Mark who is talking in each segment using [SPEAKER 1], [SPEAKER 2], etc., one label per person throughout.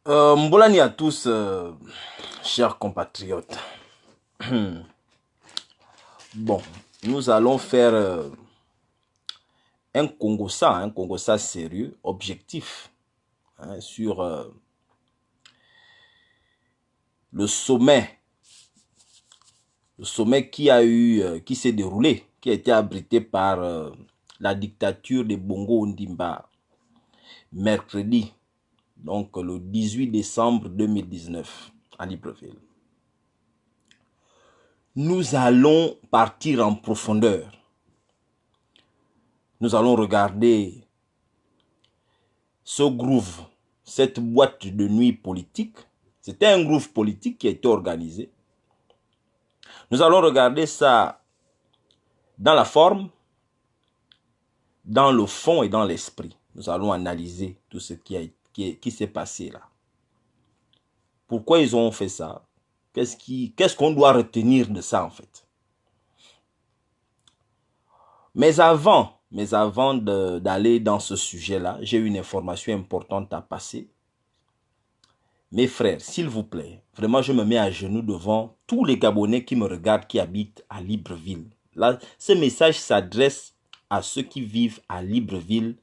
[SPEAKER 1] Mbolani à tous, chers compatriotes. Bon, nous allons faire un Congo sérieux, objectif, hein, sur le sommet, qui s'est déroulé, qui a été abrité par la dictature de Bongo Ondimba, mercredi, donc le 18 décembre 2019, à Libreville. Nous allons partir en profondeur. Nous allons regarder ce groove, cette boîte de nuit politique. C'était un groove politique qui a été organisé. Nous allons regarder ça dans la forme, dans le fond et dans l'esprit. Nous allons analyser tout ce qui s'est passé là. Pourquoi ils ont fait ça? Qu'est-ce qu'on doit retenir de ça en fait? Mais avant d'aller dans ce sujet-là, j'ai une information importante à passer. Mes frères, s'il vous plaît, vraiment je me mets à genoux devant tous les Gabonais qui me regardent, qui habitent à Libreville. Là, ce message s'adresse à ceux qui vivent à Libreville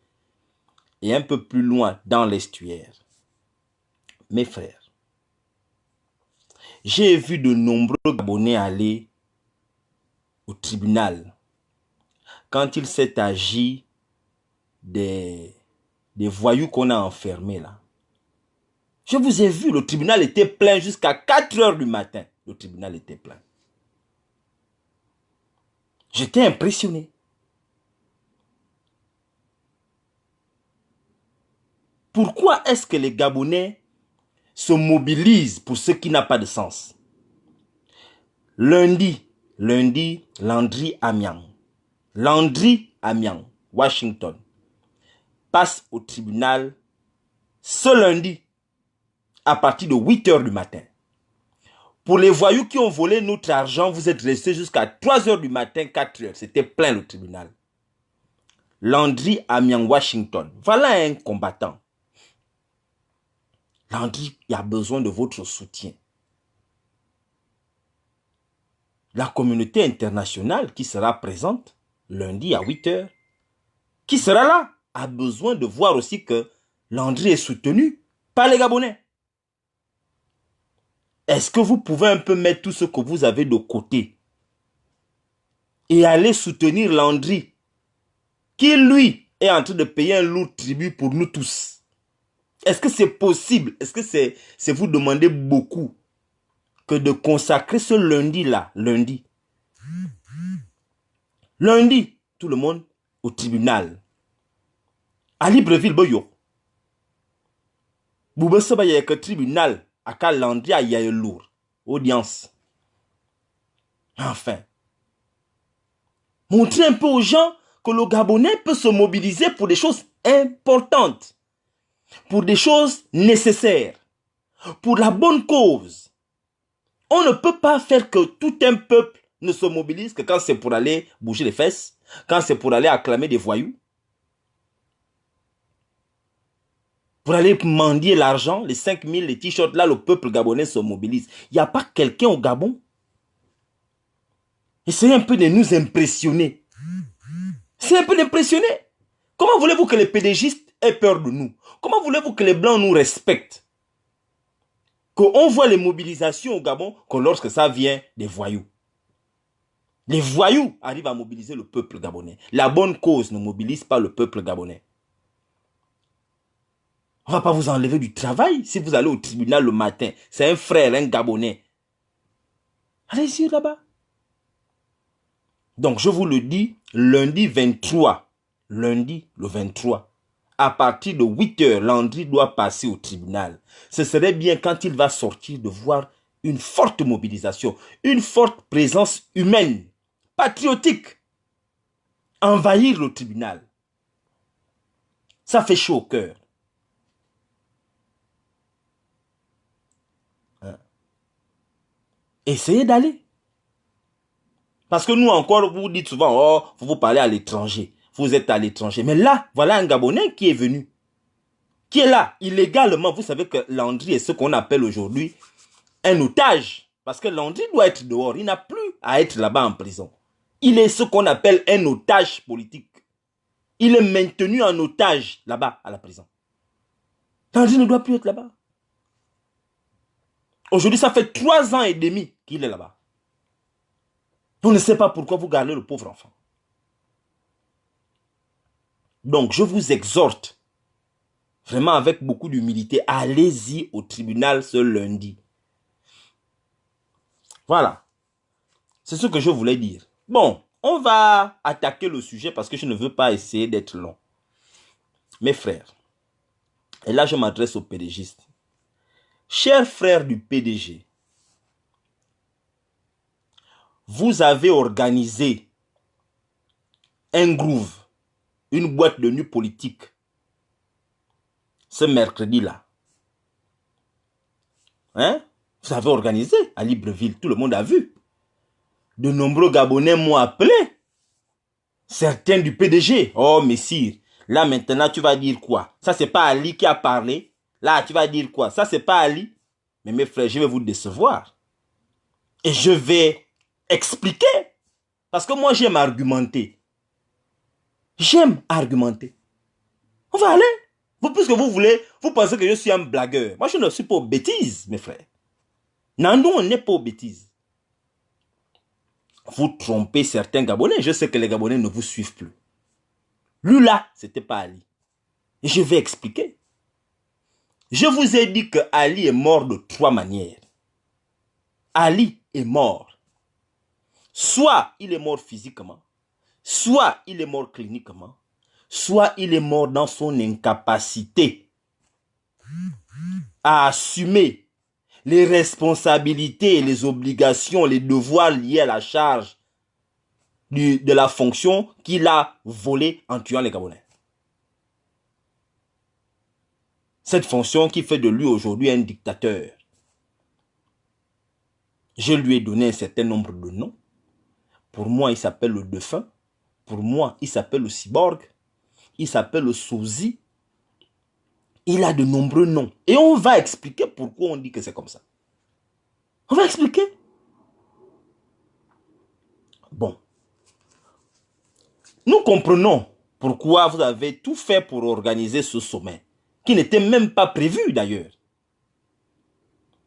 [SPEAKER 1] et un peu plus loin dans l'estuaire. Mes frères, j'ai vu de nombreux Gabonais aller au tribunal quand il s'est agi des voyous qu'on a enfermés là. Je vous ai vu, le tribunal était plein jusqu'à 4 heures du matin. Le tribunal était plein. J'étais impressionné. Pourquoi est-ce que les Gabonais se mobilisent pour ce qui n'a pas de sens? Lundi, Landry Amiang, Washington, passe au tribunal ce lundi à partir de 8 heures du matin. Pour les voyous qui ont volé notre argent, vous êtes restés jusqu'à 3 heures du matin, 4 heures. C'était plein le tribunal. Landry Amiang, Washington. Voilà un combattant. Landry, il a besoin de votre soutien. La communauté internationale qui sera présente lundi à 8 heures, qui sera là, a besoin de voir aussi que Landry est soutenu par les Gabonais. Est-ce que vous pouvez un peu mettre tout ce que vous avez de côté et aller soutenir Landry, qui lui est en train de payer un lourd tribut pour nous tous? Est-ce que c'est possible? Est-ce que c'est vous demander beaucoup que de consacrer ce lundi-là, lundi, tout le monde au tribunal. À Libreville, boyo. Boube seba y a que tribunal, à Landry, il y a lourd. Audience. Enfin. Montrer un peu aux gens que le Gabonais peut se mobiliser pour des choses importantes, pour des choses nécessaires, pour la bonne cause. On ne peut pas faire que tout un peuple ne se mobilise que quand c'est pour aller bouger les fesses, quand c'est pour aller acclamer des voyous, pour aller mendier l'argent, les 5 000, les t-shirts, là, le peuple gabonais se mobilise. Il n'y a pas quelqu'un au Gabon. Essayez un peu de nous impressionner. C'est un peu d'impressionner. Comment voulez-vous que les pédégistes aient peur de nous? Comment voulez-vous que les Blancs nous respectent? Qu'on voit les mobilisations au Gabon que lorsque ça vient des voyous. Les voyous arrivent à mobiliser le peuple gabonais. La bonne cause ne mobilise pas le peuple gabonais. On ne va pas vous enlever du travail si vous allez au tribunal le matin. C'est un frère, un Gabonais. Allez-y là-bas. Donc, je vous le dis, lundi 23, lundi le 23, à partir de 8 heures, Landry doit passer au tribunal. Ce serait bien quand il va sortir de voir une forte mobilisation, une forte présence humaine, patriotique, envahir le tribunal. Ça fait chaud au cœur. Essayez d'aller. Parce que nous encore, vous dites souvent, oh, vous parlez à l'étranger. Vous êtes à l'étranger. Mais là, voilà un Gabonais qui est venu. qui est là illégalement. Vous savez que Landry est ce qu'on appelle aujourd'hui un otage. Parce que Landry doit être dehors. Il n'a plus à être là-bas en prison. Il est ce qu'on appelle un otage politique. Il est maintenu en otage là-bas à la prison. Landry ne doit plus être là-bas. Aujourd'hui, ça fait 3 ans et demi qu'il est là-bas. On ne sait pas pourquoi vous gardez le pauvre enfant. Donc, je vous exhorte, vraiment avec beaucoup d'humilité, allez-y au tribunal ce lundi. Voilà. C'est ce que je voulais dire. Bon, on va attaquer le sujet parce que je ne veux pas essayer d'être long. Mes frères, et là je m'adresse aux PDGistes. Chers frères du PDG, vous avez organisé un groove, une boîte de nuit politique, ce mercredi-là. Hein? Vous avez organisé à Libreville, tout le monde a vu. De nombreux Gabonais m'ont appelé. Certains du PDG. Oh, messire, là maintenant tu vas dire quoi? Ça c'est pas Ali qui a parlé. Là tu vas dire quoi? Ça c'est pas Ali. Mais mes frères, je vais vous décevoir. Et je vais expliquer. Parce que moi j'aime argumenter. J'aime argumenter. On va aller. Vous, puisque vous voulez, vous pensez que je suis un blagueur. Moi je ne suis pas aux bêtises, mes frères. Non, on n'est pas aux bêtises. Vous trompez certains Gabonais. Je sais que les Gabonais ne vous suivent plus. Lui là, c'était pas Ali. Et je vais expliquer. Je vous ai dit que Ali est mort de 3 manières. Ali est mort. Soit il est mort physiquement, soit il est mort cliniquement, soit il est mort dans son incapacité à assumer les responsabilités, les obligations, les devoirs liés à la charge de la fonction qu'il a volée en tuant les Gabonais. Cette fonction qui fait de lui aujourd'hui un dictateur. Je lui ai donné un certain nombre de noms. Pour moi, il s'appelle le défunt. Pour moi, il s'appelle le cyborg. Il s'appelle le sosie. Il a de nombreux noms. Et on va expliquer pourquoi on dit que c'est comme ça. On va expliquer. Bon. Nous comprenons pourquoi vous avez tout fait pour organiser ce sommet, qui n'était même pas prévu d'ailleurs.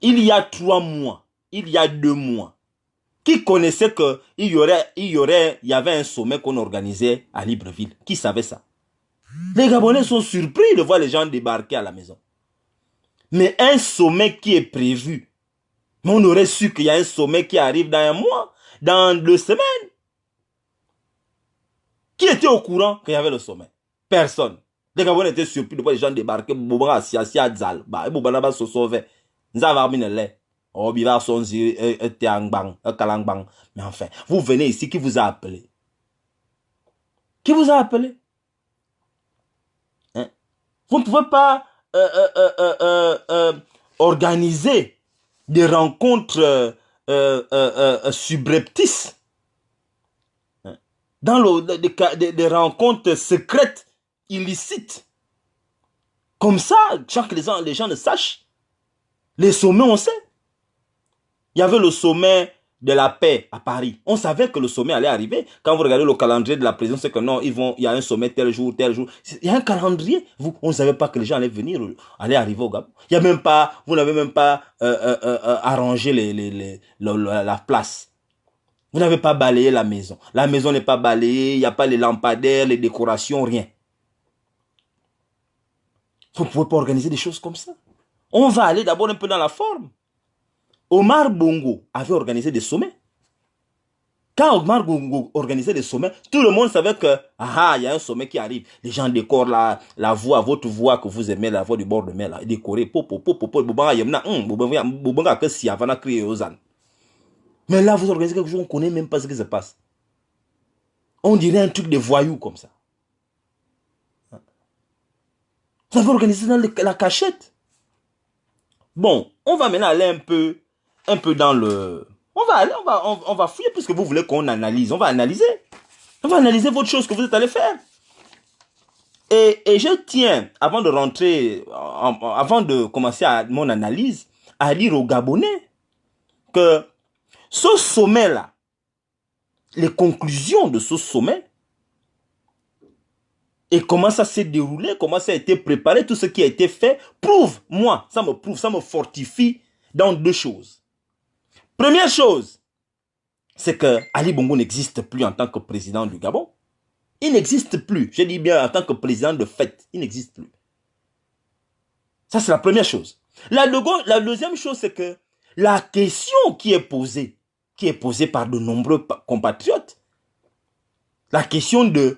[SPEAKER 1] Il y a 3 mois, il y a 2 mois, qui connaissait qu'il y avait un sommet qu'on organisait à Libreville? Qui savait ça? Les Gabonais sont surpris de voir les gens débarquer à la maison. Mais un sommet qui est prévu, mais on aurait su qu'il y a un sommet qui arrive dans 1 mois, dans 2 semaines. Qui était au courant qu'il y avait le sommet? Personne. Les Gabonais étaient surpris de voir les gens débarquer. Boubara, Siasia, Dzal, Boubana, Sosove, Nzavarbinele. Oh, Biva, Sonzi, Teangbang, Kalangbang. Mais enfin, vous venez ici, qui vous a appelé? Qui vous a appelé? Hein? Vous ne pouvez pas organiser des rencontres subreptices. Dans des rencontres secrètes, illicites. Comme ça, sans que les gens ne sachent. Les sommets, on sait. Il y avait le sommet de la paix à Paris. On savait que le sommet allait arriver. Quand vous regardez le calendrier de la prison, c'est que non, il y a un sommet tel jour, tel jour. Il y a un calendrier. On ne savait pas que les gens allaient venir, allaient arriver au Gabon. Il y a même pas, vous n'avez même pas arrangé la place. Vous n'avez pas balayé la maison. La maison n'est pas balayée, il n'y a pas les lampadaires, les décorations, rien. Vous ne pouvez pas organiser des choses comme ça. On va aller d'abord un peu dans la forme. Omar Bongo avait organisé des sommets. Quand Omar Bongo organisait des sommets, tout le monde savait que, il y a un sommet qui arrive. Les gens décorent la voix, votre voix que vous aimez, la voix du bord de mer, là, décorée. Mais là, vous organisez quelque chose, on ne connaît même pas ce qui se passe. On dirait un truc de voyous comme ça. Vous avez organisé dans la cachette. Bon, on va maintenant aller un peu dans le... On va fouiller puisque vous voulez qu'on analyse. On va analyser. On va analyser votre chose que vous êtes allé faire. Et je tiens, avant de rentrer, avant de commencer mon analyse, à dire aux Gabonais que ce sommet-là, les conclusions de ce sommet, et comment ça s'est déroulé, comment ça a été préparé, tout ce qui a été fait, prouve, ça me fortifie dans deux choses. Première chose, c'est que Ali Bongo n'existe plus en tant que président du Gabon. Il n'existe plus. Je dis bien en tant que président de fait, il n'existe plus. Ça, c'est la première chose. La deuxième chose, c'est que la question qui est posée par de nombreux compatriotes, la question de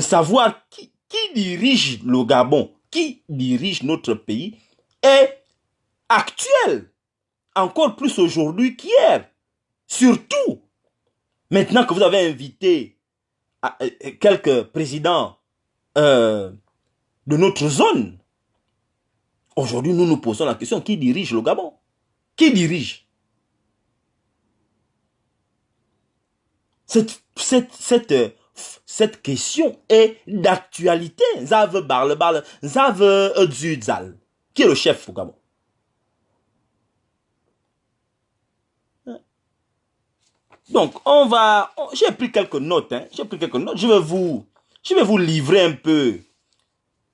[SPEAKER 1] savoir qui dirige le Gabon, qui dirige notre pays, est actuelle, encore plus aujourd'hui qu'hier. Surtout, maintenant que vous avez invité quelques présidents de notre zone, aujourd'hui nous nous posons la question, qui dirige le Gabon? Qui dirige? Cette question est d'actualité. Qui est le chef au Gabon? Donc, j'ai pris quelques notes. Je vais vous livrer un peu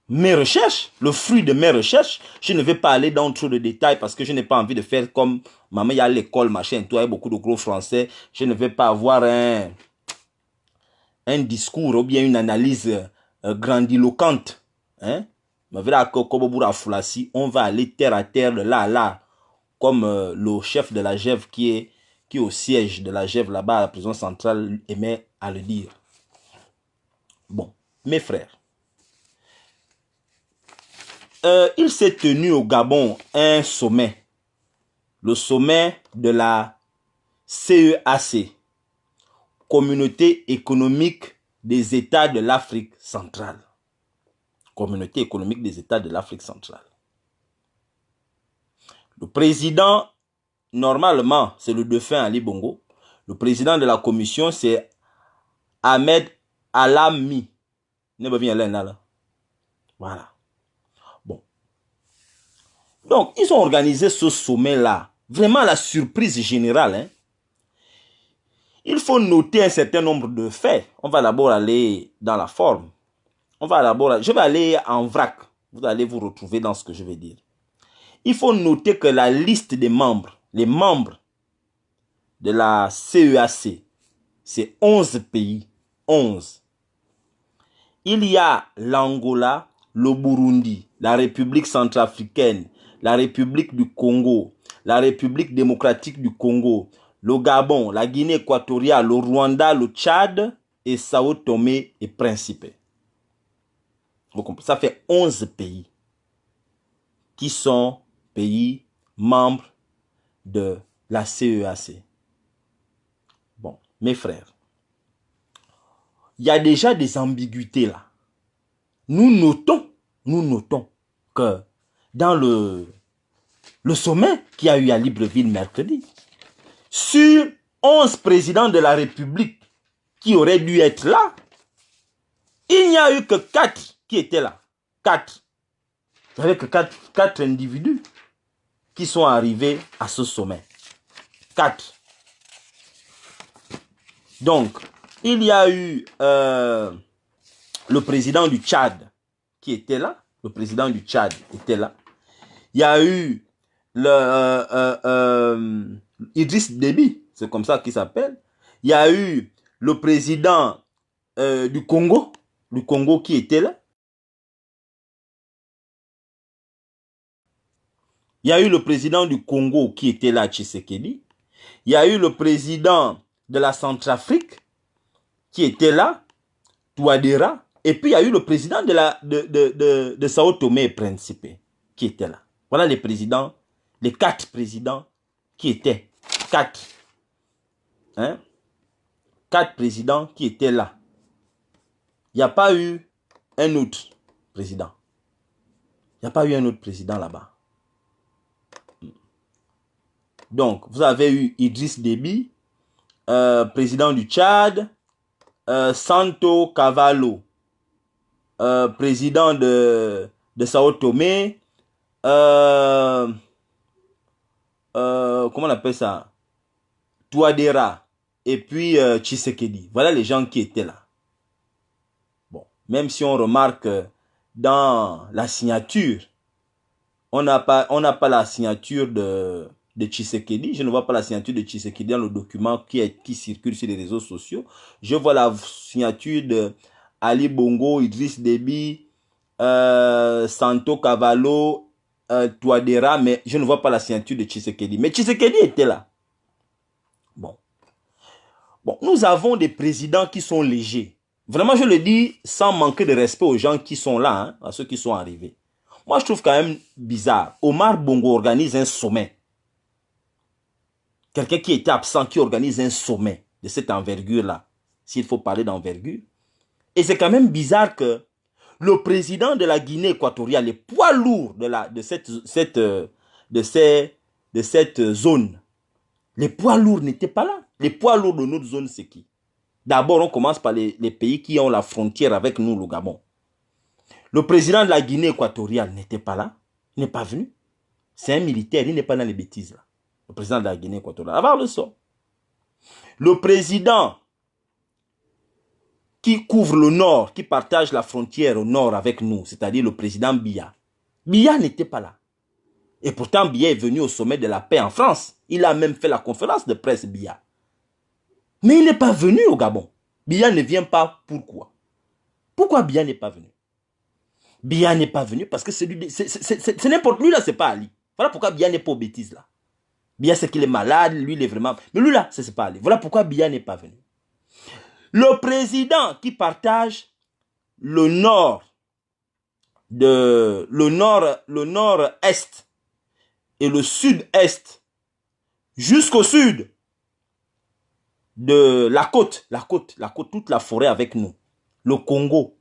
[SPEAKER 1] mes recherches, le fruit de mes recherches. Je ne vais pas aller dans trop de détails parce que je n'ai pas envie de faire comme maman, il y a l'école, machin, tout, il y a beaucoup de gros français. Je ne vais pas avoir un discours ou bien une analyse grandiloquente. Hein? On va aller terre à terre, de là à là, comme le chef de la GEV qui est au siège de la GEV là-bas à la prison centrale aimait à le dire. Bon, mes frères, il s'est tenu au Gabon un sommet, le sommet de la CEAC, Communauté économique des États de l'Afrique centrale. Communauté économique des États de l'Afrique centrale. Le président, normalement, c'est le défunt Ali Bongo. Le président de la commission, c'est Ahmed Alami. Voilà. Bon. Donc, ils ont organisé ce sommet-là. Vraiment la surprise générale. Hein. Il faut noter un certain nombre de faits. On va d'abord aller dans la forme. Je vais aller en vrac. Vous allez vous retrouver dans ce que je vais dire. Il faut noter que la liste des membres, les membres de la CEAC, c'est 11 pays. 11. Il y a l'Angola, le Burundi, la République centrafricaine, la République du Congo, la République démocratique du Congo, le Gabon, la Guinée équatoriale, le Rwanda, le Tchad et Sao Tomé et Principe. Ça fait 11 pays qui sont pays membres de la CEAC. Bon, mes frères, il y a déjà des ambiguïtés là. Nous notons que dans le sommet qui a eu à Libreville mercredi, sur 11 présidents de la République qui auraient dû être là, il n'y a eu que 4 qui étaient là. 4. Il n'y avait que 4 individus qui sont arrivés à ce sommet. 4. Donc, il y a eu le président du Tchad qui était là. Le président du Tchad était là. Il y a eu Idriss Déby, c'est comme ça qu'il s'appelle. Il y a eu le président du Congo qui était là. Il y a eu le président du Congo qui était là, Tshisekedi. Il y a eu le président de la Centrafrique qui était là, Touadéra. Et puis il y a eu le président de Sao Tomé et Principe qui était là. Voilà les présidents, les 4 présidents qui étaient. 4. Hein? 4 présidents qui étaient là. Il n'y a pas eu un autre président. Il n'y a pas eu un autre président là-bas. Donc, vous avez eu Idriss Déby, président du Tchad, Santo Cavallo, président de Sao Tomé, comment on appelle ça? Touadéra et puis Tshisekedi. Voilà les gens qui étaient là. Bon, même si on remarque dans la signature, on n'a pas la signature de Tshisekedi. Je ne vois pas la signature de Tshisekedi dans le document qui circule sur les réseaux sociaux. Je vois la signature de Ali Bongo, Idriss Déby, Santo Cavallo, Touadéra, mais je ne vois pas la signature de Tshisekedi. Mais Tshisekedi était là. Bon. Bon, nous avons des présidents qui sont légers. Vraiment, je le dis sans manquer de respect aux gens qui sont là, hein, à ceux qui sont arrivés. Moi, je trouve quand même bizarre. Omar Bongo organise un sommet. Quelqu'un qui était absent, qui organise un sommet de cette envergure-là, s'il faut parler d'envergure. Et c'est quand même bizarre que le président de la Guinée équatoriale, les poids lourds de cette zone, les poids lourds n'étaient pas là. Les poids lourds de notre zone, c'est qui? D'abord, on commence par les pays qui ont la frontière avec nous, le Gabon. Le président de la Guinée équatoriale n'était pas là. Il n'est pas venu. C'est un militaire, il n'est pas dans les bêtises là. Le président de la Guinée équatoriale. Avoir le sort. Le président qui couvre le nord, qui partage la frontière au nord avec nous, c'est-à-dire le président Biya. Biya n'était pas là. Et pourtant, Biya est venu au sommet de la paix en France. Il a même fait la conférence de presse, Biya. Mais il n'est pas venu au Gabon. Biya ne vient pas. Pourquoi? Pourquoi Biya n'est pas venu? Biya n'est pas venu parce que c'est n'importe lui là, c'est pas Ali. Voilà pourquoi Biya n'est pas aux bêtises là. Biya c'est qu'il est malade, lui il est vraiment... Mais lui là, c'est pas Ali. Voilà pourquoi Biya n'est pas venu. Le président qui partage le nord le nord-est et le sud-est jusqu'au sud de la côte, toute la forêt avec nous, le Congo,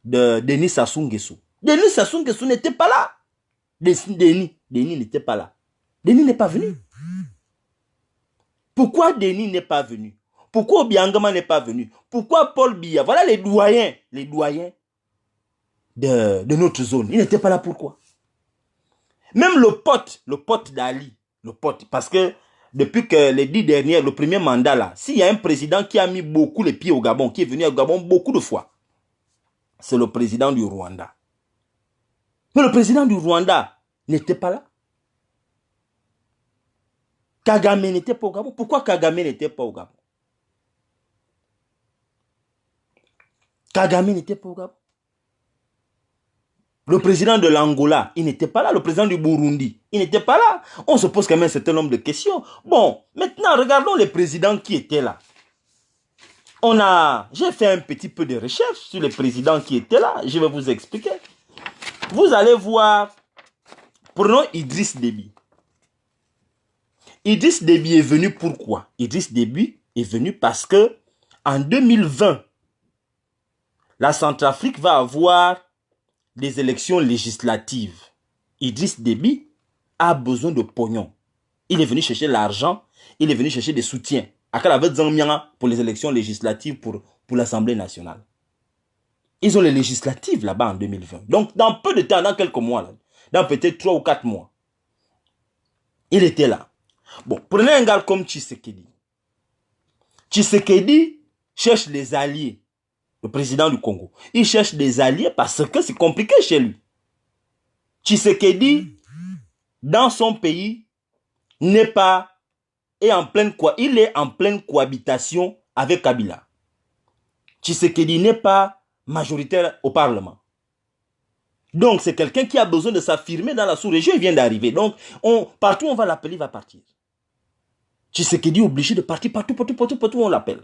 [SPEAKER 1] de Denis Sassou Nguesso. Denis Sassou Nguesso n'était pas là. Denis n'était pas là. Denis n'est pas venu. Pourquoi Denis n'est pas venu? Pourquoi Obiangama n'est pas venu? Pourquoi Paul Biya? Voilà les doyens de notre zone. Il n'était pas là, pourquoi? Même le pote d'Ali, parce que depuis que les 10 dernières, le premier mandat là, s'il y a un président qui a mis beaucoup les pieds au Gabon, qui est venu au Gabon beaucoup de fois, c'est le président du Rwanda. Mais le président du Rwanda n'était pas là. Kagame n'était pas au Gabon. Pourquoi Kagame n'était pas au Gabon? Kagame n'était pas au Gabon. Le président de l'Angola, il n'était pas là. Le président du Burundi, il n'était pas là. On se pose quand même un certain nombre de questions. Bon, maintenant, regardons les présidents qui étaient là. J'ai fait un petit peu de recherche sur les présidents qui étaient là. Je vais vous expliquer. Vous allez voir, prenons Idriss Déby. Idriss Déby est venu pourquoi? Idriss Déby est venu parce que en 2020, la Centrafrique va avoir des élections législatives. Idriss Déby a besoin de pognon. Il est venu chercher l'argent, il est venu chercher des soutiens. Pour les élections législatives pour l'Assemblée nationale. Ils ont les législatives là-bas en 2020. Donc, dans peu de temps, dans quelques mois, là, dans peut-être 3 ou 4 mois, il était là. Bon, prenez un gars comme Tshisekedi. Tshisekedi cherche les alliés. Le président du Congo. Il cherche des alliés parce que c'est compliqué chez lui. Tshisekedi, dans son pays, n'est pas... il est en pleine cohabitation avec Kabila. Tshisekedi n'est pas majoritaire au Parlement. Donc, c'est quelqu'un qui a besoin de s'affirmer dans la sous-région. Il vient d'arriver. Donc, partout où on va l'appeler, il va partir. Tshisekedi est obligé de partir partout où on l'appelle.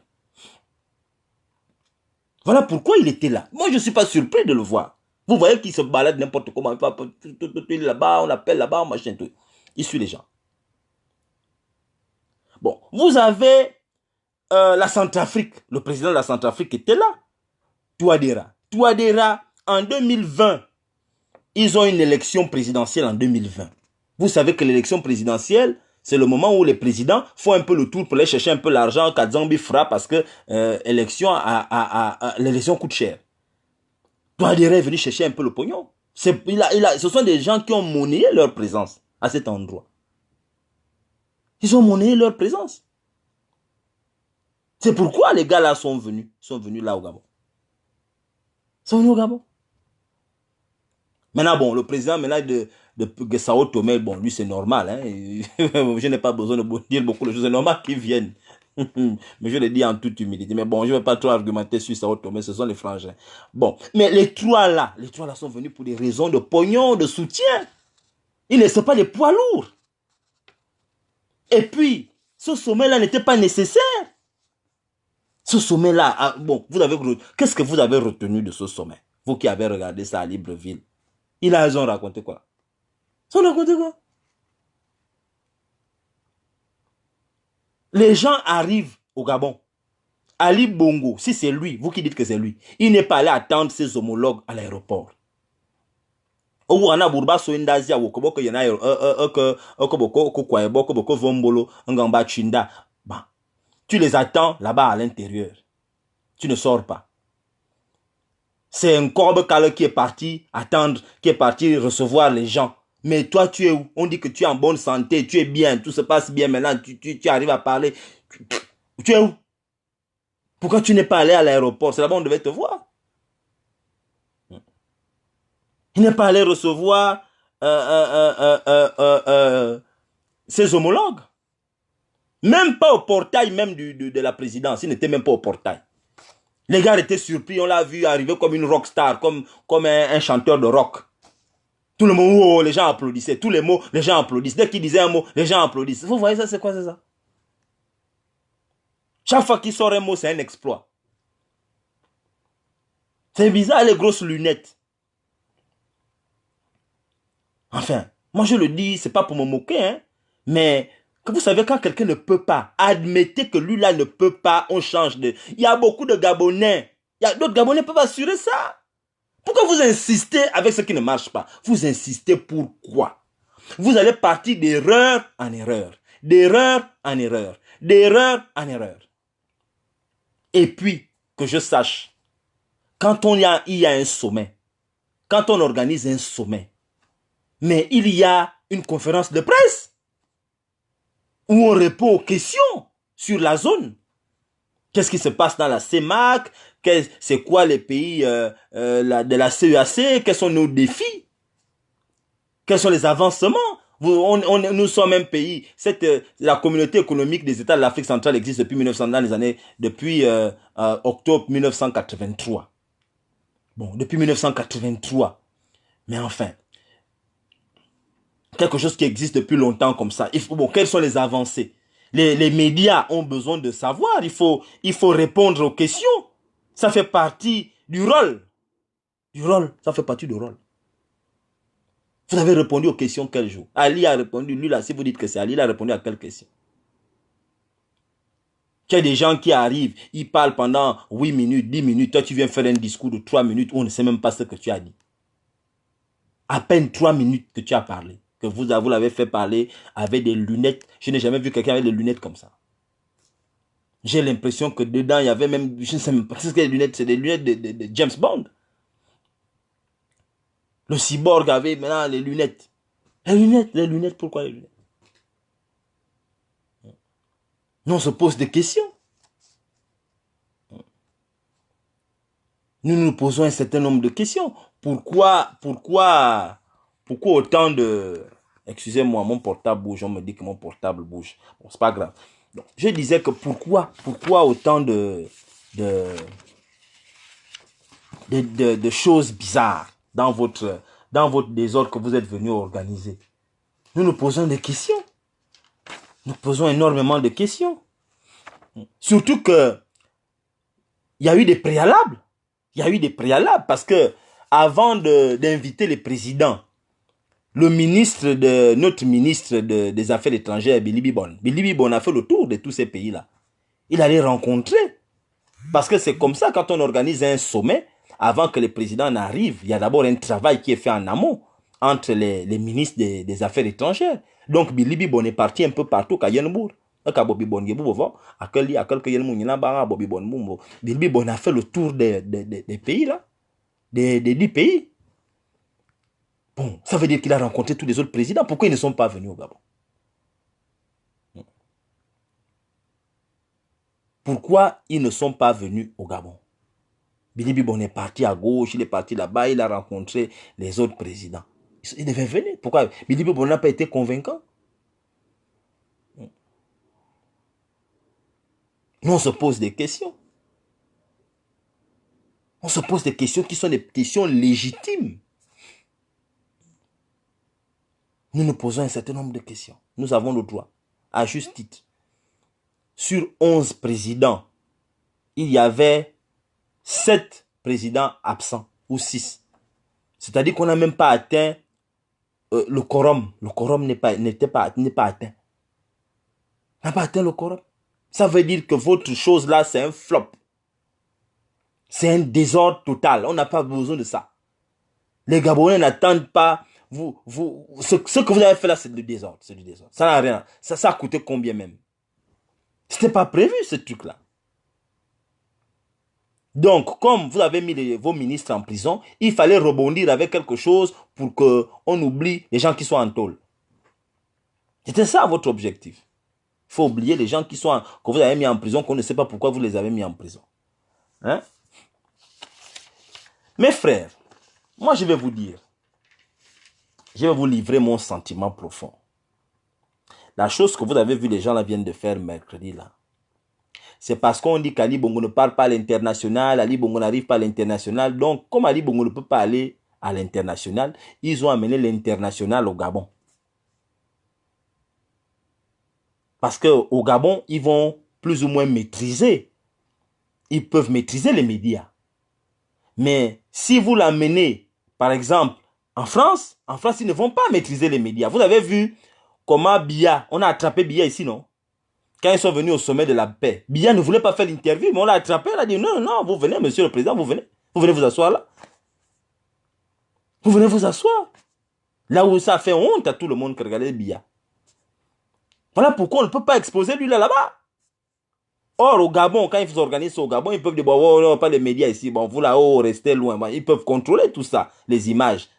[SPEAKER 1] Voilà pourquoi il était là. Moi, je ne suis pas surpris de le voir. Vous voyez qu'il se balade n'importe comment. Il est là-bas, on l'appelle là-bas, machin, tout. Il suit les gens. Bon, vous avez la Centrafrique. Le président de la Centrafrique était là. Touadéra, en 2020, ils ont une élection présidentielle en 2020. Vous savez que l'élection présidentielle, c'est le moment où les présidents font un peu le tour pour aller chercher un peu l'argent qu'Adzambi fera parce que l'élection coûte cher. Touadéra est venu chercher un peu le pognon. Ce sont des gens qui ont monnayé leur présence à cet endroit. Ils ont monnayé leur présence. C'est pourquoi les gars là sont venus là au Gabon. Ils sont venus au Gabon. Maintenant, bon, le président maintenant de Sao Tomé, bon, lui c'est normal. Hein, je n'ai pas besoin de dire beaucoup de choses. C'est normal qu'ils viennent. Mais je le dis en toute humilité. Mais bon, je ne vais pas trop argumenter sur Sao Tomé, ce sont les frangins. Bon, mais les trois là sont venus pour des raisons de pognon, de soutien. Ils ne sont pas des poids lourds. Et puis, ce sommet-là n'était pas nécessaire. Ce sommet-là, bon, qu'est-ce que vous avez retenu de ce sommet? Vous qui avez regardé ça à Libreville. Ils ont raconté quoi? Ils ont raconté quoi? Les gens arrivent au Gabon. Ali Bongo, si c'est lui, vous qui dites que c'est lui, il n'est pas allé attendre ses homologues à l'aéroport. Tu les attends là-bas à l'intérieur. Tu ne sors pas. C'est un corbe qui est parti attendre, qui est parti recevoir les gens. Mais toi, tu es où? On dit que tu es en bonne santé, tu es bien, tout se passe bien maintenant, tu arrives à parler. Tu es où? Pourquoi tu n'es pas allé à l'aéroport? C'est là-bas on devait te voir. Il n'est pas allé recevoir ses homologues. Même pas au portail même de la présidence. Il n'était même pas au portail. Les gars étaient surpris. On l'a vu arriver comme une rockstar, comme un chanteur de rock. Tout le monde, oh, les gens applaudissaient. Tous les mots, les gens applaudissent. Dès qu'il disait un mot, les gens applaudissent. Vous voyez ça, c'est quoi, c'est ça? Chaque fois qu'il sort un mot, c'est un exploit. C'est bizarre, les grosses lunettes. Enfin, moi je le dis, c'est pas pour me moquer, hein, mais vous savez, quand quelqu'un ne peut pas, admettez que lui là ne peut pas, on change de... Il y a beaucoup de Gabonais. Il y a d'autres Gabonais qui peuvent assurer ça. Pourquoi vous insistez avec ce qui ne marche pas? Vous insistez pourquoi? Vous allez partir d'erreur en erreur, d'erreur en erreur, d'erreur en erreur. Et puis, que je sache, quand il y a un sommet, quand on organise un sommet, mais il y a une conférence de presse où on répond aux questions sur la zone. Qu'est-ce qui se passe dans la CEMAC? C'est quoi les pays de la CEAC? Quels sont nos défis? Quels sont les avancements? Nous sommes un pays. La communauté économique des États de l'Afrique centrale existe depuis octobre 1983. Bon, depuis 1983. Mais enfin, quelque chose qui existe depuis longtemps comme ça. Bon, quelles sont les avancées? Les médias ont besoin de savoir. Il faut répondre aux questions. Ça fait partie du rôle. Ça fait partie du rôle. Vous avez répondu aux questions quel jour? Ali a répondu, lui là, si vous dites que c'est Ali, il a répondu à quelle question? Il y a des gens qui arrivent, ils parlent pendant 8 minutes, 10 minutes. Toi, tu viens faire un discours de 3 minutes où on ne sait même pas ce que tu as dit. À peine 3 minutes que tu as parlé. Que vous l'avez fait parler avec des lunettes. Je n'ai jamais vu quelqu'un avec des lunettes comme ça. J'ai l'impression que dedans, il y avait même, je ne sais même pas ce que les lunettes, c'est des lunettes de James Bond. Le cyborg avait maintenant les lunettes. Les lunettes, pourquoi les lunettes? Nous, on se pose des questions. Nous nous posons un certain nombre de questions. Pourquoi autant de... Excusez-moi, mon portable bouge, on me dit que mon portable bouge. Bon, c'est pas grave. Donc, je disais que pourquoi autant de choses bizarres dans votre désordre que vous êtes venu organiser. Nous nous posons des questions. Nous posons énormément de questions. Surtout que il y a eu des préalables. Parce que avant d'inviter les présidents, notre ministre des Affaires étrangères, Billy Bibon a fait le tour de tous ces pays-là. Il allait rencontrer. Parce que c'est comme ça, quand on organise un sommet, avant que les présidents n'arrivent, il y a d'abord un travail qui est fait en amont entre les ministres des Affaires étrangères. Donc, Billy Bibon est parti un peu partout à Yenbourg. Billy Bibon a fait le tour des pays là. des 10 pays. Bon, ça veut dire qu'il a rencontré tous les autres présidents. Pourquoi ils ne sont pas venus au Gabon? Pourquoi ils ne sont pas venus au Gabon? Bili Bibon est parti à gauche, il est parti là-bas, il a rencontré les autres présidents. Il devait venir. Pourquoi Bili Bibon n'a pas été convaincant? Nous, on se pose des questions. On se pose des questions qui sont des questions légitimes. Nous nous posons un certain nombre de questions. Nous avons le droit, à juste titre. Sur 11 présidents, il y avait 7 présidents absents, ou 6. C'est-à-dire qu'on n'a même pas atteint le quorum. Le quorum n'est pas atteint. On n'a pas atteint le quorum. Ça veut dire que votre chose là, c'est un flop. C'est un désordre total. On n'a pas besoin de ça. Les Gabonais n'attendent pas. Ce que vous avez fait là, c'est du désordre. C'est du désordre. Ça n'a rien. Ça a coûté combien même? C'était pas prévu ce truc-là. Donc, comme vous avez mis vos ministres en prison, il fallait rebondir avec quelque chose pour qu'on oublie les gens qui sont en tôle. C'était ça votre objectif. Il faut oublier les gens que vous avez mis en prison, qu'on ne sait pas pourquoi vous les avez mis en prison. Hein? Mes frères, moi je vais vous dire, je vais vous livrer mon sentiment profond. La chose que vous avez vu les gens là viennent de faire mercredi là, c'est parce qu'on dit qu'Ali Bongo ne parle pas à l'international, Ali Bongo n'arrive pas à l'international. Donc, comme Ali Bongo ne peut pas aller à l'international, ils ont amené l'international au Gabon. Parce qu'au Gabon, ils vont plus ou moins maîtriser. Ils peuvent maîtriser les médias. Mais si vous l'amenez, par exemple, en France, ils ne vont pas maîtriser les médias. Vous avez vu comment Biya, on a attrapé Biya ici, non? Quand ils sont venus au sommet de la paix, Biya ne voulait pas faire l'interview, mais on l'a attrapé, on a dit non, non, vous venez, monsieur le président, vous venez vous asseoir là. Vous venez vous asseoir. Là où ça fait honte à tout le monde que regardez Biya. Voilà pourquoi on ne peut pas exposer lui là-bas. Or, au Gabon, quand ils organisent au Gabon, ils peuvent dire, bon, oh, non, pas les médias ici, bon, vous là-haut, restez loin. Bon, ils peuvent contrôler tout ça, les images.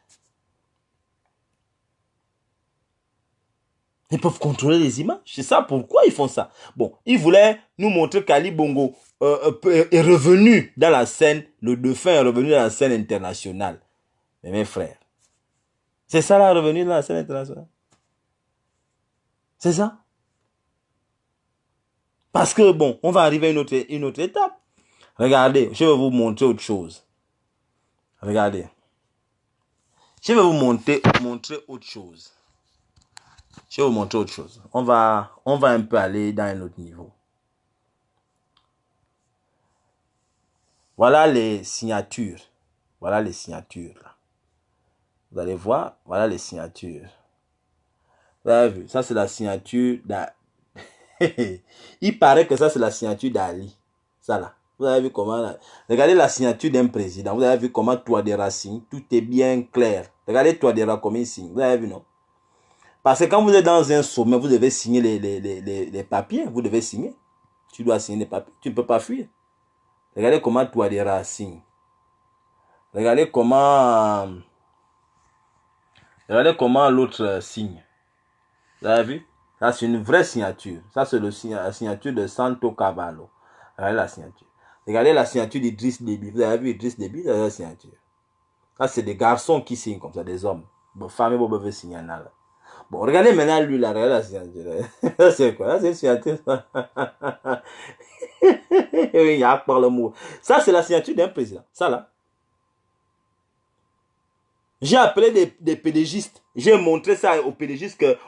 [SPEAKER 1] Ils peuvent contrôler les images. C'est ça pourquoi ils font ça. Bon, ils voulaient nous montrer qu'Ali Bongo est revenu dans la scène, le défunt est revenu dans la scène internationale. Mais mes frères, c'est ça là, revenu dans la scène internationale. C'est ça. Parce que, bon, on va arriver à une autre étape. Regardez, je vais vous montrer autre chose. Regardez. Je vais vous montrer autre chose. Je vais vous montrer autre chose. On va un peu aller dans un autre niveau. Voilà les signatures. Voilà les signatures là. Vous allez voir, voilà les signatures. Vous avez vu, ça c'est la signature d'Ali. Il paraît que ça c'est la signature d'Ali. Ça là. Vous avez vu comment là. Regardez la signature d'un président. Vous avez vu comment Touadéra signe. Tout est bien clair. Regardez Touadéra comme il signe. Vous avez vu, non? Parce que quand vous êtes dans un sommet, vous devez signer les papiers. Vous devez signer. Tu dois signer les papiers. Tu ne peux pas fuir. Regardez comment Touadéra signe. Regardez comment l'autre signe. Vous avez vu? Ça, c'est une vraie signature. Ça, c'est la signature de Santo Cavallo. Regardez la signature. Regardez la signature d'Idriss Déby. Vous avez vu Idriss Déby? C'est la signature. Ça, c'est des garçons qui signent comme ça, des hommes. Bon, femmes, vous pouvez signer là. Bon, regardez maintenant lui là. Regardez la signature. Ça, c'est quoi? Ça, c'est une signature. Oui, il y a par le mot. Ça, c'est la signature d'un président. Ça, là. J'ai appelé des pédégistes. J'ai montré ça aux pédégistes que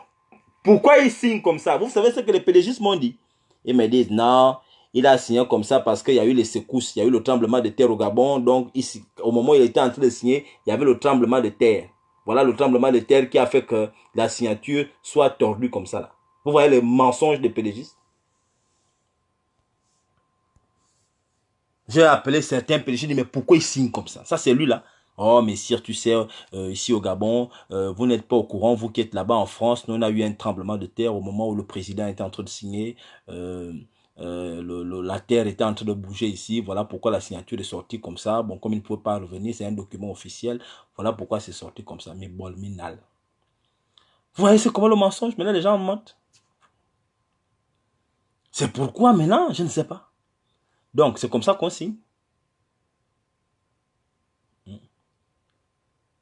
[SPEAKER 1] pourquoi ils signent comme ça. Vous savez ce que les pédégistes m'ont dit? Ils me disent non, il a signé comme ça parce qu'il y a eu les secousses, il y a eu le tremblement de terre au Gabon. Donc, ici, au moment où il était en train de signer, il y avait le tremblement de terre. Voilà le tremblement de terre qui a fait que la signature soit tordue comme ça. Là. Vous voyez les mensonges des pédégistes? J'ai appelé certains pédégistes, mais pourquoi ils signent comme ça? Ça, c'est lui là. Oh, messire, tu sais, ici au Gabon, vous n'êtes pas au courant, vous qui êtes là-bas en France, nous on a eu un tremblement de terre au moment où le président était en train de signer. la terre était en train de bouger ici. Voilà pourquoi la signature est sortie comme ça. Bon, comme il ne peut pas revenir, c'est un document officiel. Voilà pourquoi c'est sorti comme ça. Mais bon, minal. Vous voyez, c'est comment le mensonge? Maintenant, les gens mentent. C'est pourquoi maintenant, je ne sais pas. Donc, c'est comme ça qu'on signe.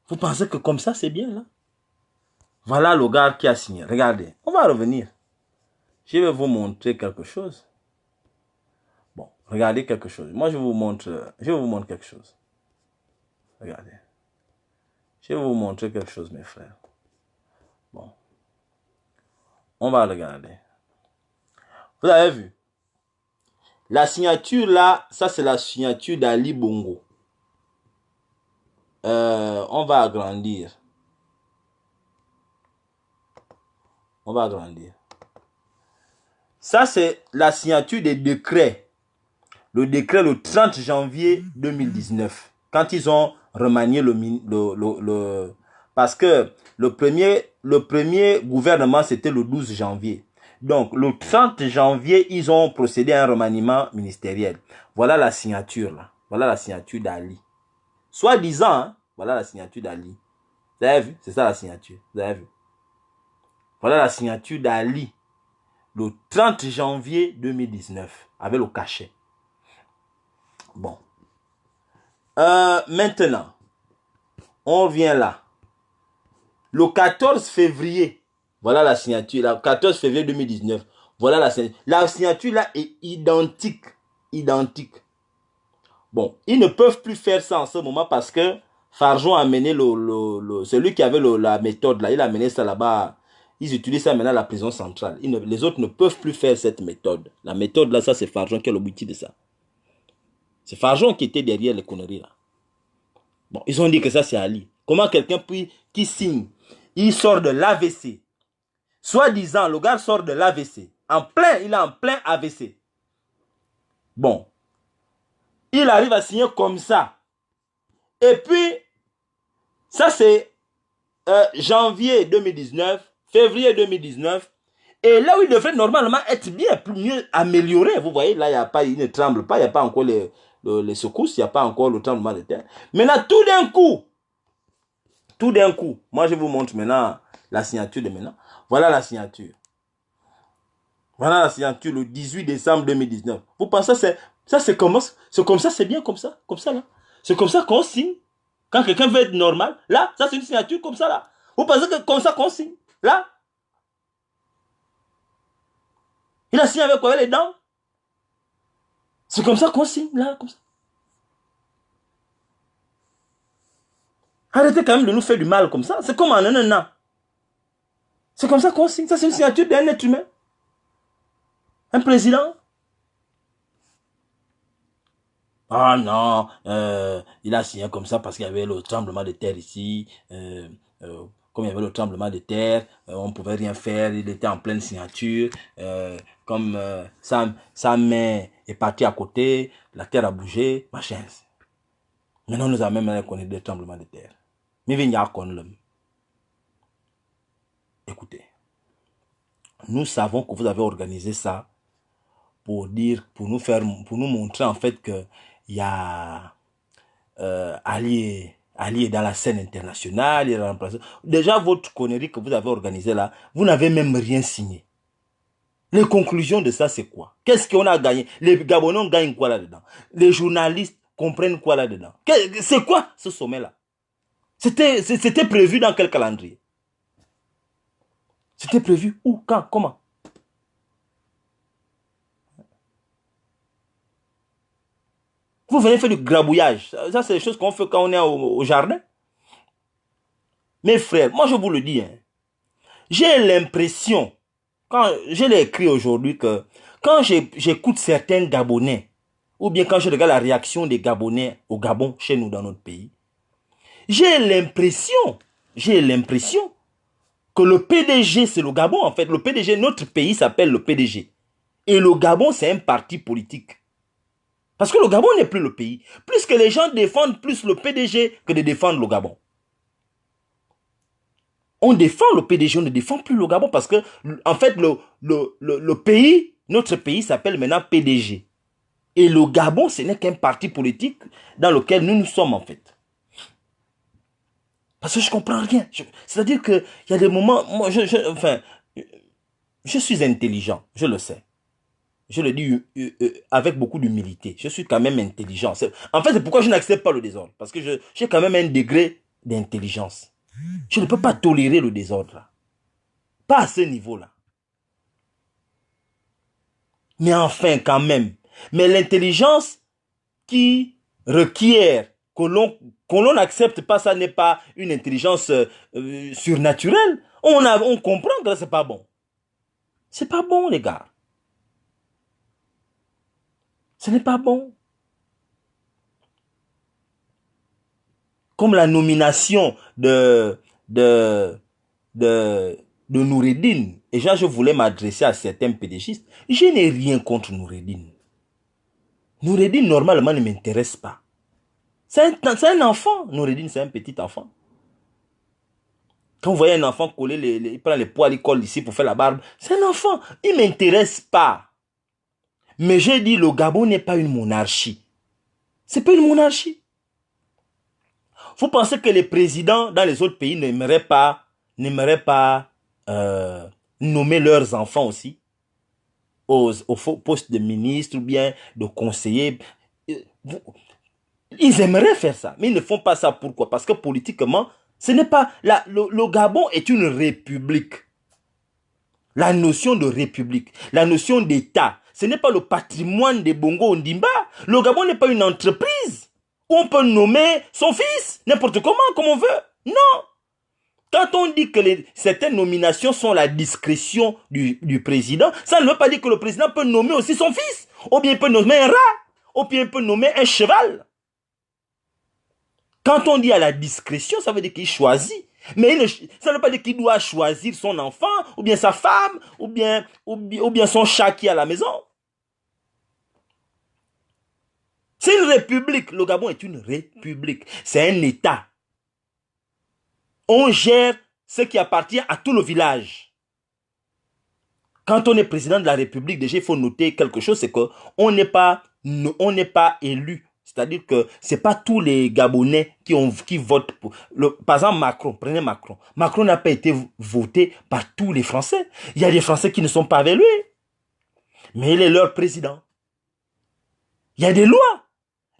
[SPEAKER 1] Vous pensez que comme ça, c'est bien, là? Voilà le gars qui a signé. Regardez, on va revenir. Je vais vous montrer quelque chose. Bon, regardez quelque chose. Moi, je vais vous montrer quelque chose. Regardez. Je vais vous montrer quelque chose, mes frères. Bon. On va regarder. Vous avez vu? La signature là, ça c'est la signature d'Ali Bongo. On va agrandir. On va agrandir. Ça c'est la signature des décrets. Le décret le 30 janvier 2019. Quand ils ont remanié parce que le premier gouvernement c'était le 12 janvier. Donc, le 30 janvier, ils ont procédé à un remaniement ministériel. Voilà la signature, là. Voilà la signature d'Ali. Soi-disant, hein, voilà la signature d'Ali. Vous avez vu? C'est ça la signature. Vous avez vu? Voilà la signature d'Ali. Le 30 janvier 2019. Avec le cachet. Bon. Maintenant, on revient là. Le 14 février. Voilà la signature. Le 14 février 2019. Voilà la signature. La signature là est identique. Identique. Bon, ils ne peuvent plus faire ça en ce moment parce que Farjon a amené celui qui avait la méthode là, il a amené ça là-bas. Ils utilisent ça maintenant à la prison centrale. Les autres ne peuvent plus faire cette méthode. La méthode là, ça c'est Farjon qui a l'objectif de ça. C'est Farjon qui était derrière les conneries là. Bon, ils ont dit que ça c'est Ali. Comment quelqu'un qui signe, il sort de l'AVC. Soi-disant, le gars sort de l'AVC. Il est en plein AVC. Bon. Il arrive à signer comme ça. Et puis, ça c'est janvier 2019, février 2019. Et là où il devrait normalement être bien, mieux amélioré. Vous voyez, là, il ne tremble pas, il n'y a pas encore les secousses, il n'y a pas encore le tremblement de terre. Maintenant, tout d'un coup, moi je vous montre maintenant la signature de maintenant. Voilà la signature. Voilà la signature le 18 décembre 2019. Vous pensez c'est comme ça, c'est bien comme ça là. C'est comme ça qu'on signe. Quand quelqu'un veut être normal, là, ça c'est une signature comme ça là. Vous pensez que comme ça qu'on signe? Là, il a signé avec quoi? Avec les dents? C'est comme ça qu'on signe là, comme ça. Arrêtez quand même de nous faire du mal comme ça. C'est comme en un an. C'est comme ça qu'on signe. Ça c'est une signature d'un être humain. Un président. Ah non, il a signé comme ça parce qu'il y avait le tremblement de terre ici. Comme il y avait le tremblement de terre, on ne pouvait rien faire. Il était en pleine signature. Comme sa main est partie à côté, la terre a bougé, machin. Maintenant, nous avons même connu des tremblements de terre. Mais écoutez, nous savons que vous avez organisé ça pour nous montrer en fait que il y a Ali est dans la scène internationale, il est remplacé. Déjà, votre connerie que vous avez organisée là, vous n'avez même rien signé. Les conclusions de ça, c'est quoi? Qu'est-ce qu'on a gagné? Les Gabonais gagnent quoi là-dedans? Les journalistes comprennent quoi là-dedans? C'est quoi ce sommet-là? C'était prévu dans quel calendrier? C'était prévu où? Quand? Comment? Vous venez faire du grabouillage. Ça c'est des choses qu'on fait quand on est au jardin. Mes frères, moi je vous le dis, hein, j'ai l'impression, quand je l'ai écrit aujourd'hui, que quand j'écoute certains Gabonais, ou bien quand je regarde la réaction des Gabonais au Gabon, chez nous dans notre pays, j'ai l'impression que le PDG, c'est le Gabon en fait. Le PDG, notre pays s'appelle le PDG. Et le Gabon, c'est un parti politique. Parce que le Gabon n'est plus le pays. Plus que les gens défendent plus le PDG que de défendre le Gabon. On défend le PDG, on ne défend plus le Gabon parce que, en fait, le pays Notre pays s'appelle maintenant PDG. Et le Gabon, ce n'est qu'un parti politique dans lequel nous sommes en fait. Parce que je ne comprends rien. C'est-à-dire qu'il y a des moments, moi, enfin, je suis intelligent, je le sais. Je le dis avec beaucoup d'humilité. Je suis quand même intelligent. En fait, c'est pourquoi je n'accepte pas le désordre. Parce que j'ai quand même un degré d'intelligence. Je ne peux pas tolérer le désordre. Là. Pas à ce niveau-là. Mais enfin, quand même. Mais l'intelligence qui requiert que l'on n'accepte pas, ça n'est pas une intelligence surnaturelle. On comprend que c'est pas bon. C'est pas bon, les gars. Ce n'est pas bon. Comme la nomination de Noureddine. Et je voulais m'adresser à certains pédéchistes. Je n'ai rien contre Noureddine. Noureddine, normalement, ne m'intéresse pas. C'est un enfant. Noureddine, c'est un petit enfant. Quand vous voyez un enfant coller, il prend les poils, il colle ici pour faire la barbe. C'est un enfant. Il ne m'intéresse pas. Mais j'ai dit, le Gabon n'est pas une monarchie. C'est pas une monarchie. Vous pensez que les présidents dans les autres pays n'aimeraient pas nommer leurs enfants aussi au poste de ministre ou bien de conseiller? Ils aimeraient faire ça, mais ils ne font pas ça. Pourquoi? Parce que politiquement, ce n'est pas... le Gabon est une république. La notion de république, la notion d'État, ce n'est pas le patrimoine des Bongo Ondimba. Le Gabon n'est pas une entreprise où on peut nommer son fils n'importe comment, comme on veut. Non. Quand on dit que certaines nominations sont la discrétion du président, ça ne veut pas dire que le président peut nommer aussi son fils. Ou bien il peut nommer un rat. Ou bien il peut nommer un cheval. Quand on dit à la discrétion, ça veut dire qu'il choisit. Mais ça ne veut pas dire qu'il doit choisir son enfant, ou bien sa femme, ou bien son chat qui est à la maison. C'est une république. Le Gabon est une république. C'est un État. On gère ce qui appartient à tout le village. Quand on est président de la République, déjà, il faut noter quelque chose, c'est qu'on n'est pas élu. C'est-à-dire que ce n'est pas tous les Gabonais qui votent pour... par exemple, Macron, prenez Macron. Macron n'a pas été voté par tous les Français. Il y a des Français qui ne sont pas avec lui. Mais il est leur président. Il y a des lois.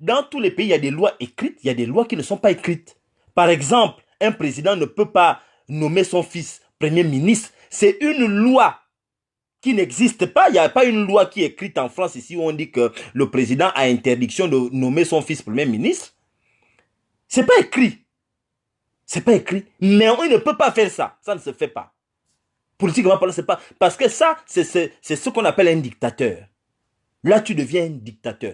[SPEAKER 1] Dans tous les pays, il y a des lois écrites, il y a des lois qui ne sont pas écrites. Par exemple, un président ne peut pas nommer son fils premier ministre. C'est une loi qui n'existe pas. Il n'y a pas une loi qui est écrite en France ici où on dit que le président a interdiction de nommer son fils premier ministre. C'est pas écrit. C'est pas écrit. Mais on ne peut pas faire ça. Ça ne se fait pas. Politiquement parlant, c'est pas. Parce que ça, c'est ce qu'on appelle un dictateur. Là, tu deviens un dictateur.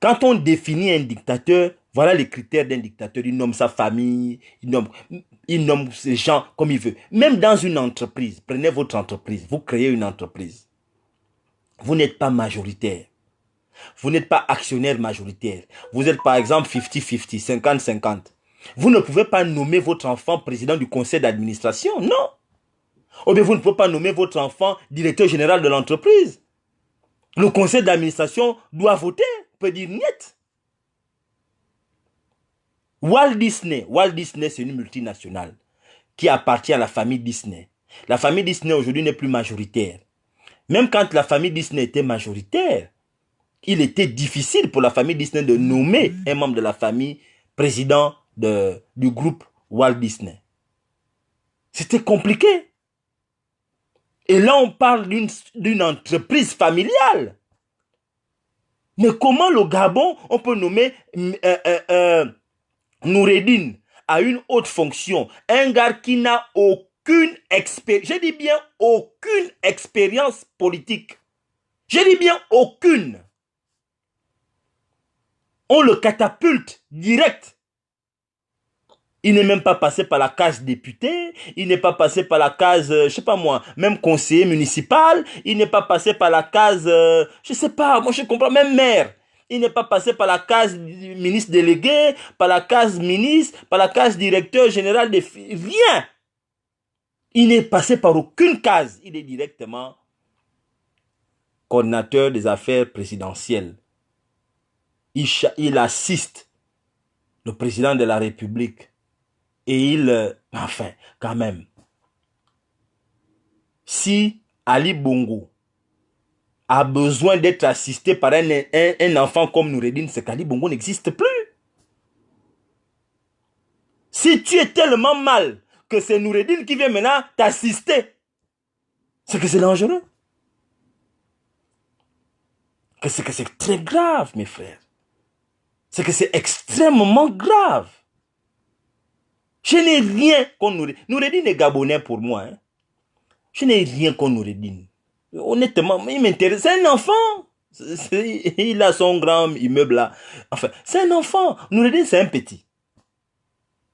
[SPEAKER 1] Quand on définit un dictateur, voilà les critères d'un dictateur. Il nomme sa famille, il nomme ses gens comme il veut. Même dans une entreprise, prenez votre entreprise, vous créez une entreprise. Vous n'êtes pas majoritaire. Vous n'êtes pas actionnaire majoritaire. Vous êtes par exemple 50-50, 50-50. Vous ne pouvez pas nommer votre enfant président du conseil d'administration, non. Ou bien vous ne pouvez pas nommer votre enfant directeur général de l'entreprise. Le conseil d'administration doit voter, peut dire niet. Walt Disney, c'est une multinationale qui appartient à la famille Disney. La famille Disney aujourd'hui n'est plus majoritaire. Même quand la famille Disney était majoritaire, il était difficile pour la famille Disney de nommer un membre de la famille président du groupe Walt Disney. C'était compliqué. Et là, on parle d'une entreprise familiale. Mais comment le Gabon, on peut nommer Noureddine à une haute fonction, un gars qui n'a aucune expérience, je dis bien aucune expérience politique. Je dis bien aucune. On le catapulte direct. Il n'est même pas passé par la case député, il n'est pas passé par la case, je sais pas moi, même conseiller municipal, il n'est pas passé par la case, je sais pas, moi je comprends, même maire. Il n'est pas passé par la case ministre délégué, par la case ministre, par la case directeur général des... Rien. Il n'est passé par aucune case. Il est directement coordinateur des affaires présidentielles. Il assiste le président de la République. Et il... enfin, quand même. Si Ali Bongo a besoin d'être assisté par un enfant comme Noureddine, c'est qu'Ali Bongo n'existe plus. Si tu es tellement mal que c'est Noureddine qui vient maintenant t'assister, c'est que c'est dangereux. C'est que c'est très grave, mes frères. C'est que c'est extrêmement grave. Je n'ai rien contre Noureddine. Noureddine est gabonais pour moi. Hein. Je n'ai rien contre Noureddine. Honnêtement, il m'intéresse. C'est un enfant. Il a son grand immeuble là. Enfin, c'est un enfant. Noureddine, c'est un petit.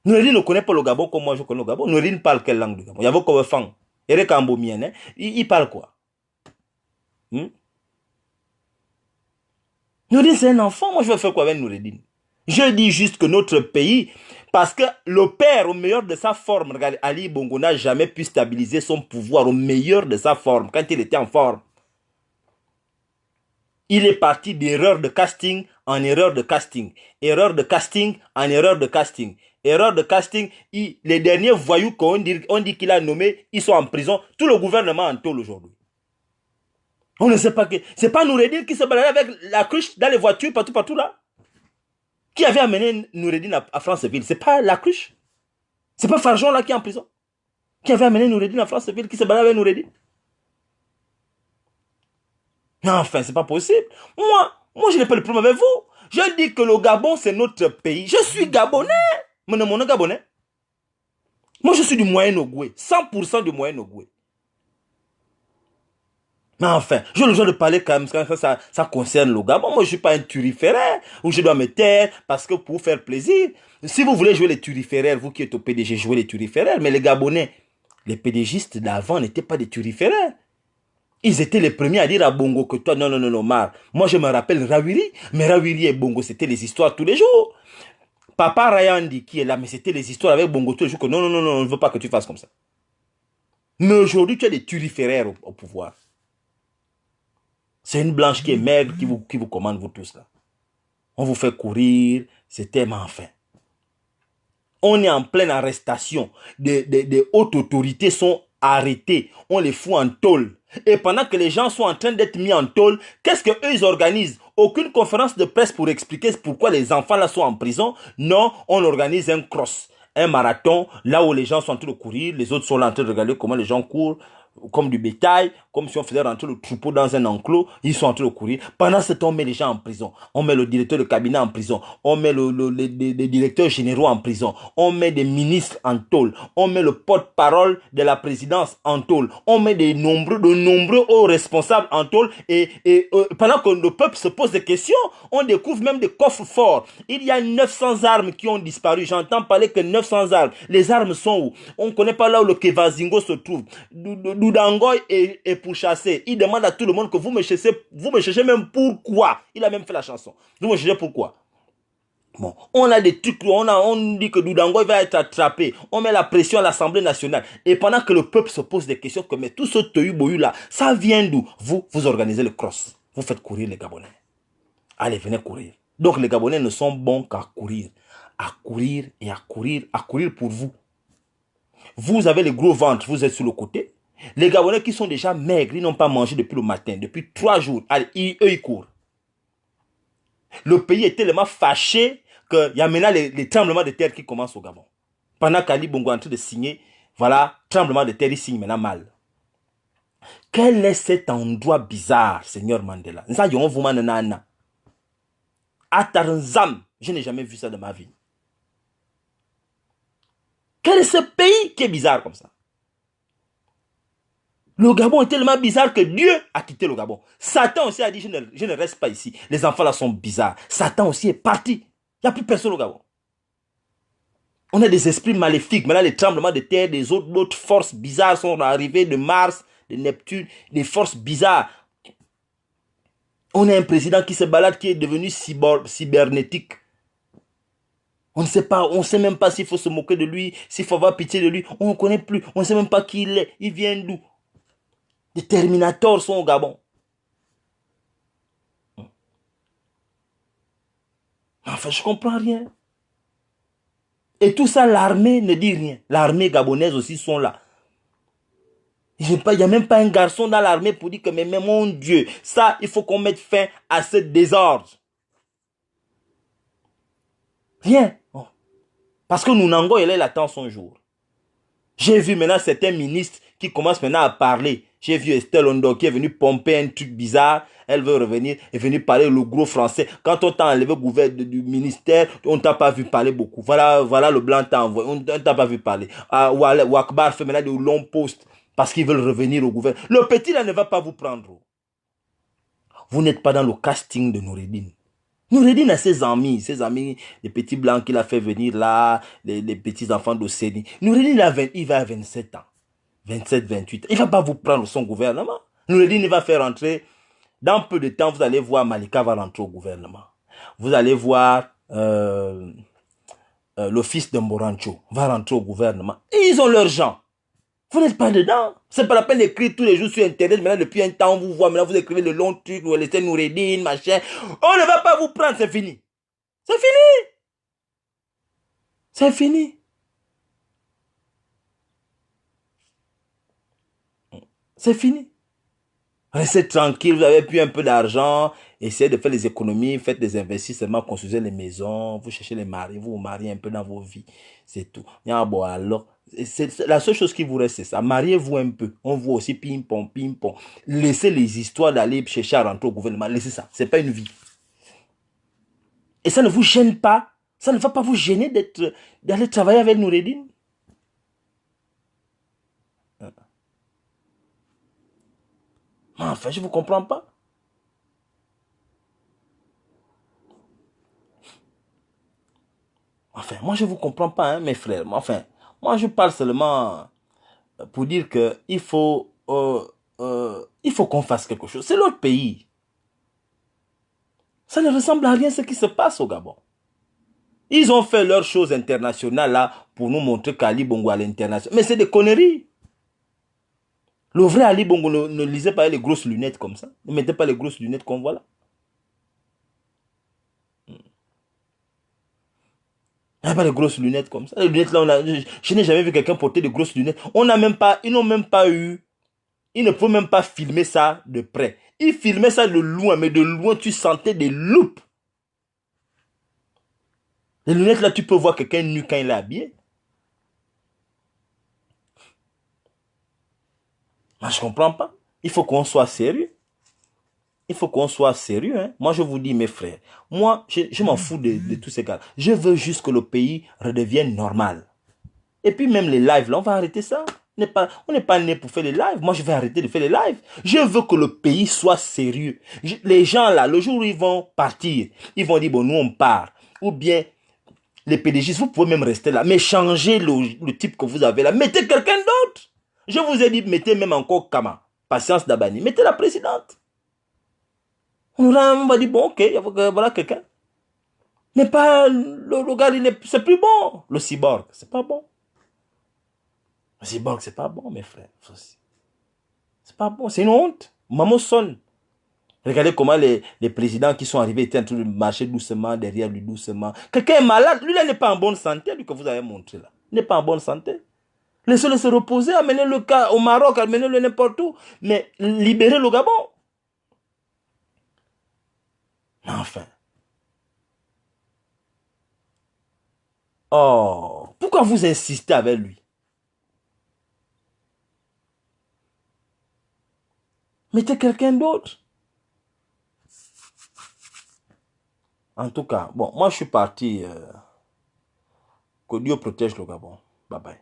[SPEAKER 1] Noureddine ne connaît pas le Gabon comme moi je connais le Gabon. Noureddine parle quelle langue du Gabon? Il y a beaucoup de fang. Eric Ambomien, hein? Il parle quoi? Noureddine, c'est un enfant. Moi, je vais faire quoi avec Noureddine? Je dis juste que notre pays, parce que le père, au meilleur de sa forme, regardez, Ali Bongo n'a jamais pu stabiliser son pouvoir au meilleur de sa forme, quand il était en forme. Il est parti d'erreur de casting en erreur de casting. Erreur de casting en erreur de casting. Erreur de casting, les derniers voyous qu'on dit qu'il a nommés, ils sont en prison. Tout le gouvernement en tôle aujourd'hui. On ne sait pas que... C'est pas Noureddine qui se baladait avec la cruche dans les voitures, partout là. Qui avait amené Noureddine à Franceville? C'est pas la cruche. C'est pas Farjon là qui est en prison. Qui avait amené Noureddine à Franceville, qui se baladait avec Noureddine. Non, enfin, c'est pas possible. Moi, je n'ai pas le problème avec vous. Je dis que le Gabon, c'est notre pays. Je suis Gabonais. Mais non, mon Gabonais. Moi, je suis du Moyen-Ogoué. 100% du Moyen-Ogoué. Mais enfin, j'ai le droit de parler quand même, ça concerne le Gabon. Moi, je ne suis pas un turiféraire où je dois me taire parce que pour faire plaisir. Si vous voulez jouer les turiféraires, vous qui êtes au PDG, jouez les turiféraires. Mais les Gabonais, les PDGistes d'avant n'étaient pas des turiféraires. Ils étaient les premiers à dire à Bongo que toi, non, Mar. Moi, je me rappelle Rawiri, mais Rawiri et Bongo, c'était les histoires tous les jours. Papa Rayandi qui est là, mais c'était les histoires avec Bongo tous les jours que non, on ne veut pas que tu fasses comme ça. Mais aujourd'hui, tu as des turiféraires au pouvoir. C'est une blanche qui est maigre qui vous commande, vous tous là. On vous fait courir, c'est tellement enfin. On est en pleine arrestation. Des hautes autorités sont arrêtées. On les fout en tôle. Et pendant que les gens sont en train d'être mis en tôle, qu'est-ce qu'eux ils organisent? Aucune conférence de presse pour expliquer pourquoi les enfants là sont en prison. Non, on organise un cross, un marathon, là où les gens sont en train de courir, les autres sont là en train de regarder comment les gens courent, comme du bétail, comme si on faisait rentrer le troupeau dans un enclos, ils sont en train de courir. Pendant ce temps, on met les gens en prison. On met le directeur de cabinet en prison. On met les directeurs généraux en prison. On met des ministres en tôle. On met le porte-parole de la présidence en tôle. On met de nombreux hauts responsables en tôle. Et pendant que le peuple se pose des questions, on découvre même des coffres forts. Il y a 900 armes qui ont disparu. J'entends parler que 900 armes. Les armes sont où? On ne connaît pas là où le Kevazingo se trouve. Doudangoy est pour chasser. Il demande à tout le monde que vous me cherchez même pourquoi. Il a même fait la chanson. Vous me cherchez pourquoi. Bon, on a des trucs, on dit que Doudangoy va être attrapé. On met la pression à l'Assemblée nationale. Et pendant que le peuple se pose des questions, que mais tout ce tehu-bohu là, ça vient d'où? Vous organisez le cross. Vous faites courir les Gabonais. Allez, venez courir. Donc les Gabonais ne sont bons qu'à courir. À courir et à courir pour vous. Vous avez les gros ventres, vous êtes sur le côté. Les Gabonais qui sont déjà maigres, ils n'ont pas mangé depuis le matin, depuis 3 jours. Allez, eux, ils courent. Le pays est tellement fâché qu'il y a maintenant les tremblements de terre qui commencent au Gabon. Pendant qu'Ali Bongo est en train de signer, voilà, tremblement de terre, il signe maintenant mal. Quel est cet endroit bizarre, Seigneur Mandela? Atarzam, je n'ai jamais vu ça de ma vie. Quel est ce pays qui est bizarre comme ça? Le Gabon est tellement bizarre que Dieu a quitté le Gabon. Satan aussi a dit, je ne reste pas ici. Les enfants là sont bizarres. Satan aussi est parti. Il n'y a plus personne au Gabon. On a des esprits maléfiques. Maintenant, les tremblements de terre, des autres forces bizarres sont arrivées de Mars, de Neptune, des forces bizarres. On a un président qui se balade, qui est devenu cybernétique. On ne sait pas, on ne sait même pas s'il faut se moquer de lui, s'il faut avoir pitié de lui. On ne connaît plus. On ne sait même pas qui il est. Il vient d'où? Les Terminators sont au Gabon. Enfin, je comprends rien. Et tout ça, l'armée ne dit rien. L'armée gabonaise aussi sont là. Il n'y a même pas un garçon dans l'armée pour dire que, mais mon Dieu, ça, il faut qu'on mette fin à ce désordre. Rien. Oh. Parce que Nounango, il attend son jour. J'ai vu maintenant certains ministres qui commencent maintenant à parler. J'ai vu Estelle Ondo qui est venue pomper un truc bizarre. Elle veut revenir et venir parler le gros français. Quand on t'a enlevé du ministère, on ne t'a pas vu parler beaucoup. Voilà le blanc t'a envoyé. On ne t'a pas vu parler. Wakbar fait maintenant de longs posts parce qu'ils veulent revenir au gouvernement. Le petit là ne va pas vous prendre. Vous n'êtes pas dans le casting de Noureddin. Noureddin a ses amis, les petits blancs qu'il a fait venir là, les petits enfants d'Osseni. Noureddin, il va à 27 ans. 27, 28. Il ne va pas vous prendre son gouvernement. Noureddin, il va faire rentrer. Dans peu de temps, vous allez voir Malika va rentrer au gouvernement. Vous allez voir le fils de Morancho va rentrer au gouvernement. Et ils ont leurs gens. Vous n'êtes pas dedans. C'est pas la peine d'écrire tous les jours sur Internet. Maintenant, depuis un temps, on vous voit. Maintenant, vous écrivez le long truc. Vous laissez Noureddin, machin. On ne va pas vous prendre. C'est fini. C'est fini. C'est fini. C'est fini. Restez tranquille. Vous avez plus un peu d'argent. Essayez de faire des économies. Faites des investissements. Construisez les maisons. Vous cherchez les maris. Vous vous mariez un peu dans vos vies. C'est tout. Bon, alors. La seule chose qui vous reste, c'est ça. Mariez-vous un peu. On voit aussi ping-pong, ping-pong. Laissez les histoires d'aller chercher à rentrer au gouvernement. Laissez ça. C'est pas une vie. Et ça ne vous gêne pas. Ça ne va pas vous gêner d'aller travailler avec Noureddin. Enfin, je ne vous comprends pas. Enfin, moi, je ne vous comprends pas, hein, mes frères. Enfin, moi, je parle seulement pour dire il faut qu'on fasse quelque chose. C'est l'autre pays. Ça ne ressemble à rien ce qui se passe au Gabon. Ils ont fait leurs choses internationales là pour nous montrer qu'Ali Bongo à l'international. Mais c'est des conneries. Le vrai Ali Bongo ne lisait pas les grosses lunettes comme ça. Ne mettez pas les grosses lunettes qu'on voit là. Il n'y a pas de grosses lunettes comme ça. Les lunettes là, je n'ai jamais vu quelqu'un porter de grosses lunettes. Ils n'ont même pas eu. Ils ne peuvent même pas filmer ça de près. Ils filmaient ça de loin, mais de loin, tu sentais des loupes. Les lunettes là, tu peux voir quelqu'un nu quand il est habillé. Moi, je ne comprends pas. Il faut qu'on soit sérieux. Il faut qu'on soit sérieux. Hein. Moi, je vous dis, mes frères, moi, je m'en fous de tous ces gars. Je veux juste que le pays redevienne normal. Et puis même les lives, là, on va arrêter ça. On n'est pas né pour faire les lives. Moi, je vais arrêter de faire les lives. Je veux que le pays soit sérieux. Les gens, là, le jour où ils vont partir, ils vont dire, bon, nous, on part. Ou bien, les PDG, vous pouvez même rester là. Mais changez le type que vous avez là. Mettez quelqu'un d'autre. Je vous ai dit, mettez même encore Kama. Patience Dabani. Mettez la présidente. On va dire, bon, ok, voilà quelqu'un. Mais pas, le gars, c'est plus bon. Le cyborg, c'est pas bon. Le cyborg, c'est pas bon, mes frères. C'est pas bon, c'est une honte. Maman sonne. Regardez comment les présidents qui sont arrivés étaient en train de marcher doucement derrière lui, doucement. Quelqu'un est malade, lui là n'est pas en bonne santé, lui que vous avez montré là. Il n'est pas en bonne santé. Laissez-le se reposer, amenez le cas au Maroc, amenez-le n'importe où. Mais libérez le Gabon. Enfin. Oh, pourquoi vous insistez avec lui? Mettez quelqu'un d'autre. En tout cas, bon, moi je suis parti. Que Dieu protège le Gabon. Bye bye.